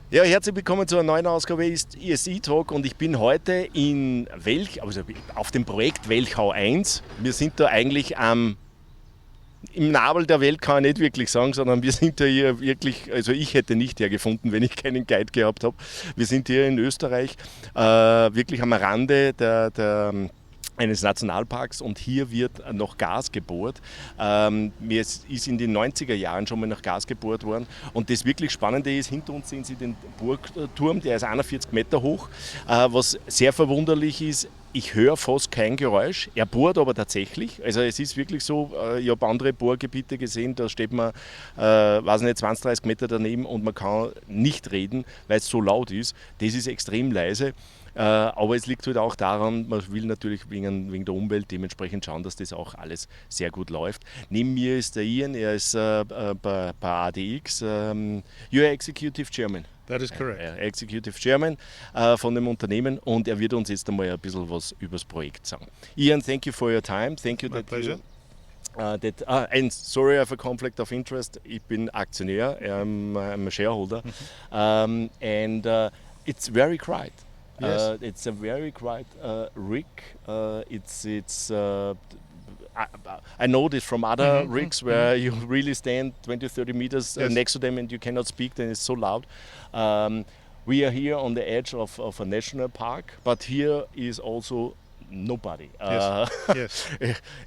Ja, herzlich willkommen zu einer neuen Ausgabe ISI Talk und ich bin heute auf dem Projekt Welchau 1. Wir sind da eigentlich im Nabel der Welt, kann ich nicht wirklich sagen, sondern wir sind da hier wirklich, also ich hätte nicht hergefunden, wenn ich keinen Guide gehabt habe. Wir sind hier in Österreich, wirklich am Rande eines Nationalparks und hier wird noch Gas gebohrt. Mir ist in den 90er Jahren schon mal nach Gas gebohrt worden und das wirklich Spannende ist, hinter uns sehen Sie den Burgturm, der ist 41 Meter hoch. Was sehr verwunderlich ist, ich höre fast kein Geräusch. Er bohrt aber tatsächlich. Also es ist wirklich so, ich habe andere Bohrgebiete gesehen, da steht man, weiß nicht, 20, 30 Meter daneben und man kann nicht reden, weil es so laut ist. Das ist extrem leise. Aber es liegt halt auch daran, man will natürlich wegen der Umwelt dementsprechend schauen, dass das auch alles sehr gut läuft. Neben mir ist der Ian, er ist bei ADX, You're Executive Chairman. That is correct. Executive Chairman von dem Unternehmen und er wird uns jetzt einmal ein bisschen was über das Projekt sagen. Ian, thank you for your time. Thank you. My pleasure. And sorry, I have a conflict of interest. Ich bin Aktionär, I'm a shareholder, and it's very quiet. Yes. It's a very quiet rig. I know this from other rigs where you really stand 20, 30 meters Yes. next to them and you cannot speak, then it's so loud. We are here on the edge of a national park, but here is also nobody. Yes. Yes.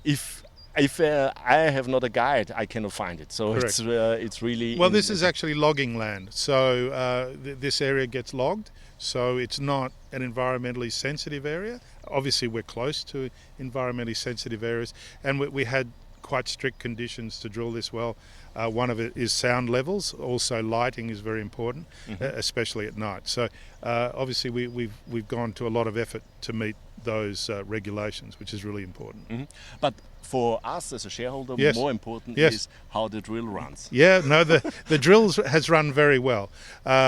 If I have not a guide, I cannot find it. So it's really... Well, this is actually logging land. So this area gets logged. So it's not an environmentally sensitive area. Obviously, we're close to environmentally sensitive areas. And we had quite strict conditions to drill this well. One of it is sound levels. Also, lighting is very important, especially at night. So obviously, we've gone to a lot of effort to meet those regulations, which is really important. But for us as a shareholder, Yes. more important Yes. is how the drill runs. Yeah, no, the drill has run very well.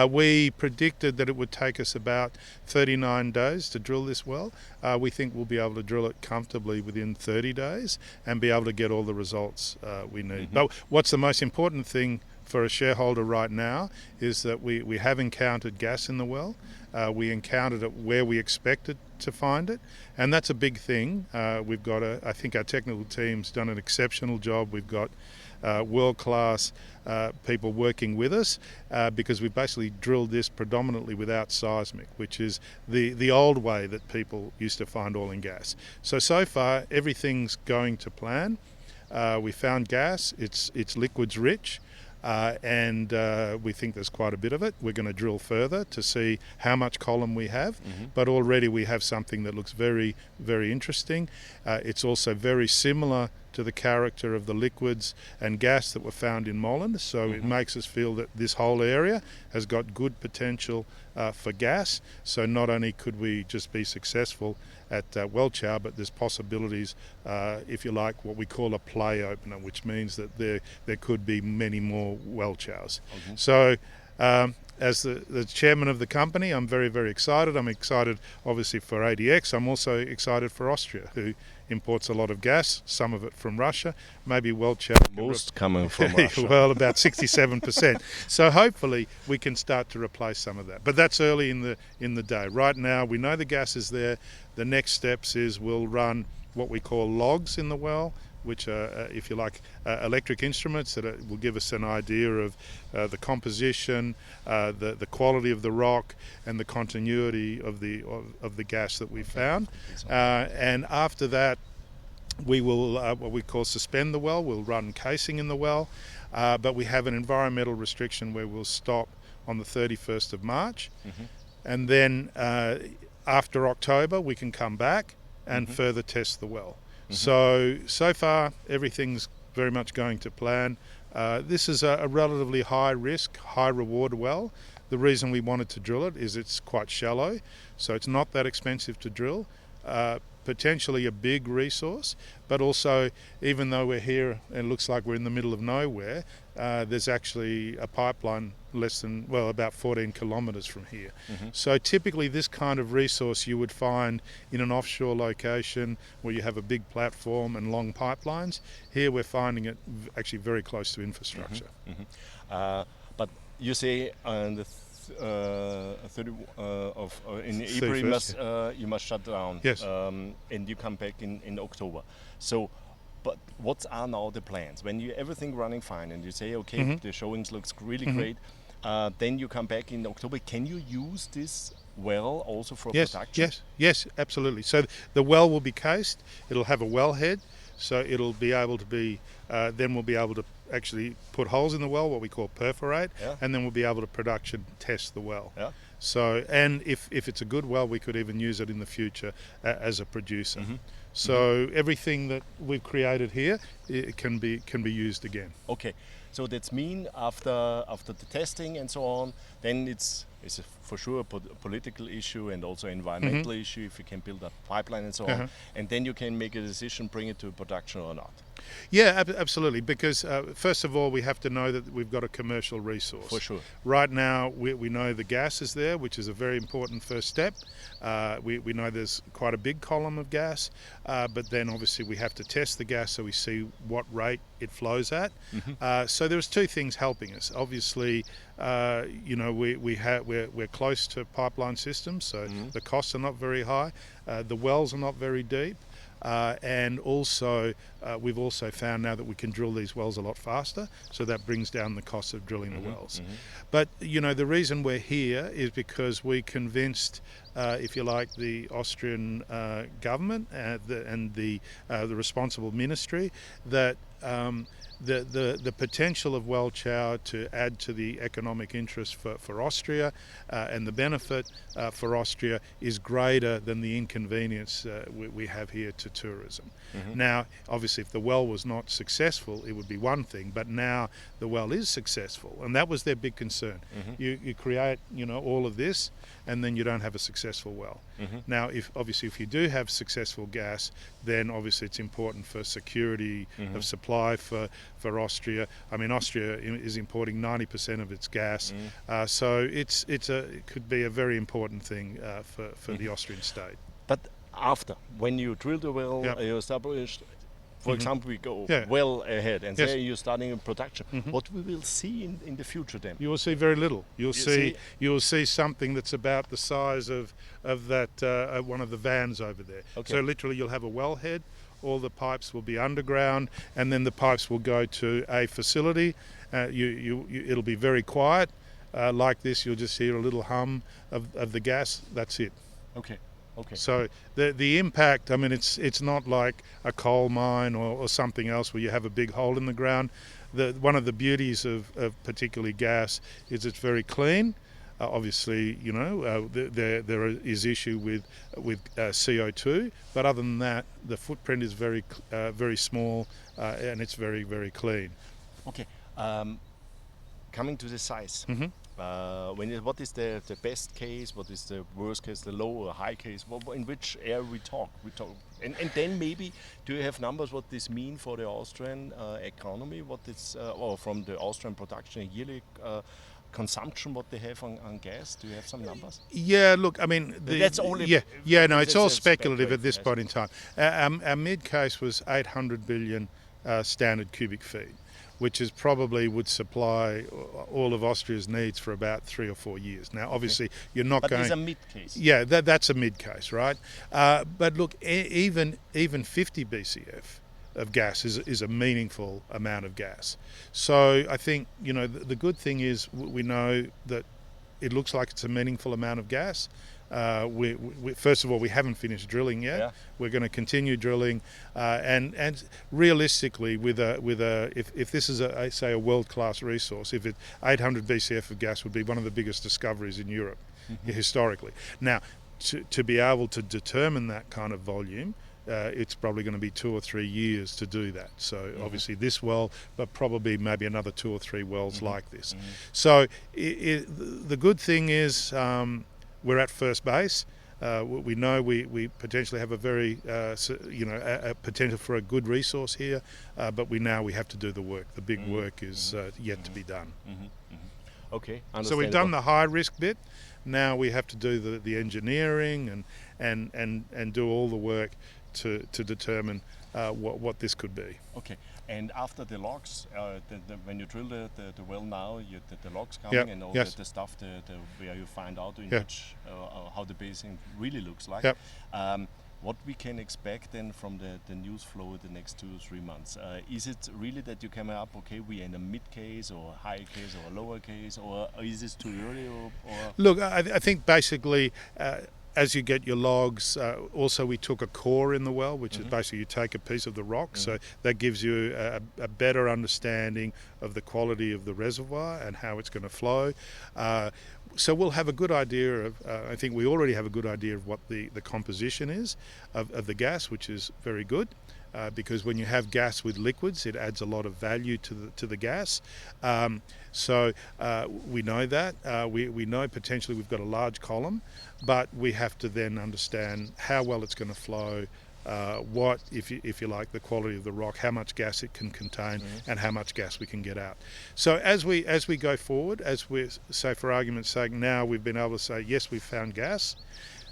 We predicted that it would take us about 39 days to drill this well. We think we'll be able to drill it comfortably within 30 days and be able to get all the results we need. But what's the most important thing for a shareholder right now is that we have encountered gas in the well. We encountered it where we expected to find it, and that's a big thing. We've got I think our technical team's done an exceptional job. We've got world-class people working with us because we basically drilled this predominantly without seismic, which is the old way that people used to find oil and gas. So far, everything's going to plan. We found gas. It's liquids rich. And we think there's quite a bit of it. We're going to drill further to see how much column we have, but already we have something that looks very, very interesting. It's also very similar to the character of the liquids and gas that were found in Moland, so it makes us feel that this whole area has got good potential for gas. So not only could we just be successful at Welchau, but there's possibilities, if you like, what we call a play opener, which means that there could be many more Welchaus. So as the chairman of the company, I'm very, very excited. I'm excited, obviously, for ADX. I'm also excited for Austria, who imports a lot of gas, some of it from Russia, maybe Welchau. Most coming from Russia. Well, about 67%. So hopefully we can start to replace some of that. But that's early in the day. Right now, we know the gas is there. The next steps is we'll run what we call logs in the well, which are, if you like, electric instruments that will give us an idea of the composition, the quality of the rock, and the continuity of the gas that we found. And after that, we will what we call suspend the well. We'll run casing in the well, but we have an environmental restriction where we'll stop on the 31st of March, and then after October we can come back and further test the well. So far, everything's very much going to plan. This is a relatively high risk, high reward well. The reason we wanted to drill it is it's quite shallow, so it's not that expensive to drill. Potentially a big resource, but also, even though we're here and it looks like we're in the middle of nowhere, there's actually a pipeline about 14 kilometres from here. So typically this kind of resource you would find in an offshore location where you have a big platform and long pipelines. Here we're finding it actually very close to infrastructure. But you say on the in April you must shut down. Yes. And you come back in October. So, but what are now the plans? When you everything running fine and you say, okay, the showings looks really great, then you come back in October. Can you use this well also for production? Yes, absolutely. So the well will be cased. It'll have a wellhead, so it'll be able to be. Then we'll be able to actually put holes in the well, what we call perforate, and then we'll be able to production test the well. Yeah. So, and if it's a good well, we could even use it in the future as a producer. So everything that we've created here, it can be used again. Okay, so that's mean after the testing and so on, then it's for sure a political issue and also environmental issue if you can build a pipeline and so on, and then you can make a decision, bring it to production or not. Yeah, absolutely. Because first of all, we have to know that we've got a commercial resource. For sure. Right now, we know the gas is there, which is a very important first step. We know there's quite a big column of gas, but then obviously we have to test the gas so we see what rate it flows at. So there's two things helping us. Obviously, we're close to pipeline systems, so the costs are not very high. The wells are not very deep. And also, we've also found now that we can drill these wells a lot faster, so that brings down the cost of drilling the wells. But, the reason we're here is because we convinced, if you like, the Austrian government and the responsible ministry that the potential of Welchau to add to the economic interest for Austria and the benefit for Austria is greater than the inconvenience we have here to tourism. Now, obviously, if the well was not successful, it would be one thing, but now the well is successful, and that was their big concern. You create, all of this, and then you don't have a successful well. Now, if you do have successful gas, then obviously it's important for security of supply for Austria. I mean, Austria is importing 90% of its gas, so it could be a very important thing for the Austrian state. But after, when you drill the well, you establish, for example, we go well ahead and say you're starting in production. What we will see in the future then? You will see very little. You will see something that's about the size of that one of the vans over there. So literally, you'll have a wellhead. All the pipes will be underground, and then the pipes will go to a facility. It'll be very quiet. Like this, you'll just hear a little hum of the gas. That's it. Okay. So the impact, I mean, it's not like a coal mine or something else where you have a big hole in the ground. One of the beauties of particularly gas is it's very clean. Obviously, there is issue with CO2, but other than that, the footprint is very small, and it's very, very clean. Okay, coming to the size. What is the best case? What is the worst case? The low or high case? In which area we talk? And then maybe, do you have numbers what this mean for the Austrian economy? What is or from the Austrian production yearly? Consumption, what they have on gas? Do you have some numbers? Yeah, look, I mean, that's only it's all speculative at this point in time. Our mid case was 800 billion standard cubic feet, which is probably would supply all of Austria's needs for about 3 or 4 years. Now, obviously, you're not going. But it's a mid case. Yeah, that's a mid case, right? But look, even 50 BCF of gas is a meaningful amount of gas. So I think, the good thing is we know that it looks like it's a meaningful amount of gas. We first of all, we haven't finished drilling yet. We're going to continue drilling, and realistically, if this is a world-class resource, if 800 BCF of gas would be one of the biggest discoveries in Europe historically. Now, to be able to determine that kind of volume, it's probably going to be 2 or 3 years to do that. So obviously this well, but probably maybe another 2 or 3 wells like this. So the good thing is we're at first base. We know we potentially have a very a potential for a good resource here, but we have to do the work. The big work is yet to be done. Okay, so we've done the high risk bit. Now we have to do the engineering and do all the work to determine what this could be. Okay, and after the logs, when you drill the well now, the logs coming and all the stuff where you find out in which how the basin really looks like. What we can expect then from the news flow the next 2 or 3 months? Is it really that you come up, okay, we're in a mid case or high case or lower case, or is this too early? Or Look, I think basically as you get your logs, also we took a core in the well, which is basically you take a piece of the rock, so that gives you a better understanding of the quality of the reservoir and how it's going to flow. So we'll have a good idea of, I think we already have a good idea of what the composition is of the gas, which is very good. Because when you have gas with liquids, it adds a lot of value to the gas. So we know that. We know potentially we've got a large column, but we have to then understand how well it's going to flow, what, if you like, the quality of the rock, how much gas it can contain, and how much gas we can get out. So as we go forward, as we say, for argument's sake, now we've been able to say, yes, we've found gas,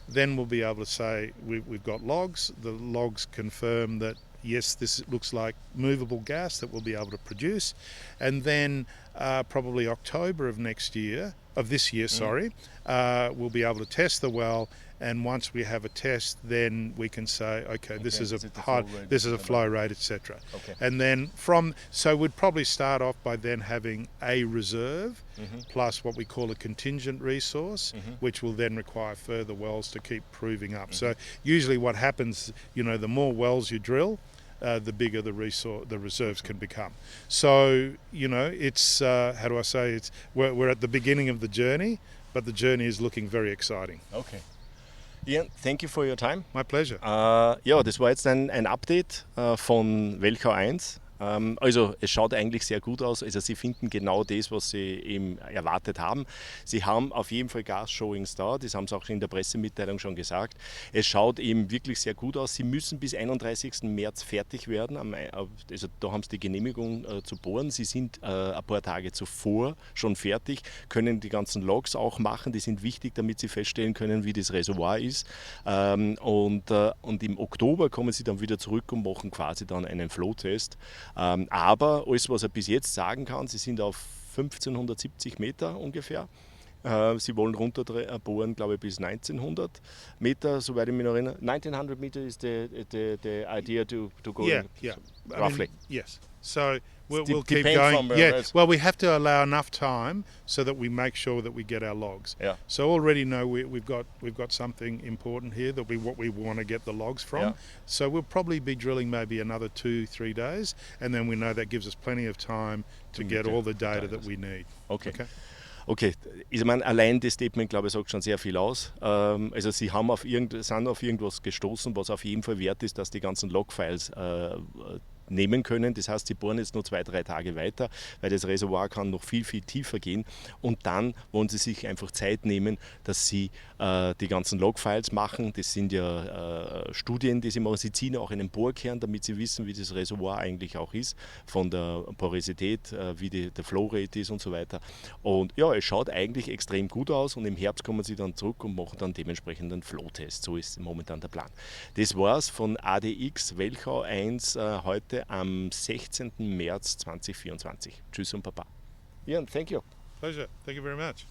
then we'll be able to say we've got logs. The logs confirm that, yes, this looks like movable gas that we'll be able to produce. And then probably October of this year, we'll be able to test the well. And once we have a test, then we can say, okay, this is a flow rate, etc. Okay. And then so we'd probably start off by then having a reserve plus what we call a contingent resource, which will then require further wells to keep proving up. So usually what happens, the more wells you drill, the bigger the reserves can become. So, it's, how do I say, we're at the beginning of the journey, but the journey is looking very exciting. Okay. Ian, thank you for your time. My pleasure. Ja, das war jetzt ein Update von Welchau 1. Also es schaut eigentlich sehr gut aus. Also Sie finden genau das, was Sie eben erwartet haben. Sie haben auf jeden Fall Gas-Showings da, das haben Sie auch in der Pressemitteilung schon gesagt. Es schaut eben wirklich sehr gut aus. Sie müssen bis 31. März fertig werden. Also da haben Sie die Genehmigung zu bohren. Sie sind ein paar Tage zuvor schon fertig, können die ganzen Logs auch machen. Die sind wichtig, damit Sie feststellen können, wie das Reservoir ist. Und im Oktober kommen Sie dann wieder zurück und machen quasi dann einen Flow-Test. Aber alles, was er bis jetzt sagen kann, Sie sind auf 1570 Meter ungefähr. Sie wollen runter bohren, glaube ich, bis 1900 Meter, soweit ich mich noch erinnere. 1900 Meter is the idea to go roughly. Yes. So we'll keep going. Well, we have to allow enough time so that we make sure that we get our logs. Yeah. So already know we've got something important here that what we want to get the logs from. Yeah. So we'll probably be drilling maybe another 2-3 days, and then we know that gives us plenty of time to get all the data that we need. Okay. Ich meine, allein das Statement, glaube ich, sagt schon sehr viel aus. Also Sie haben sind auf irgendwas gestoßen, was auf jeden Fall wert ist, dass die ganzen Logfiles nehmen können. Das heißt, Sie bohren jetzt nur 2-3 Tage weiter, weil das Reservoir kann noch viel, viel tiefer gehen. Und dann wollen Sie sich einfach Zeit nehmen, dass Sie die ganzen Logfiles machen. Das sind ja Studien, die Sie machen. Sie ziehen auch einen Bohrkern, damit Sie wissen, wie das Reservoir eigentlich auch ist, von der Porosität, wie der Flowrate ist und so weiter. Und ja, es schaut eigentlich extrem gut aus und im Herbst kommen Sie dann zurück und machen dann dementsprechend einen Flow-Test. So ist momentan der Plan. Das war's von ADX Welchau 1 heute am 16. März 2024. Tschüss und Baba. Ian, thank you. Pleasure. Thank you very much.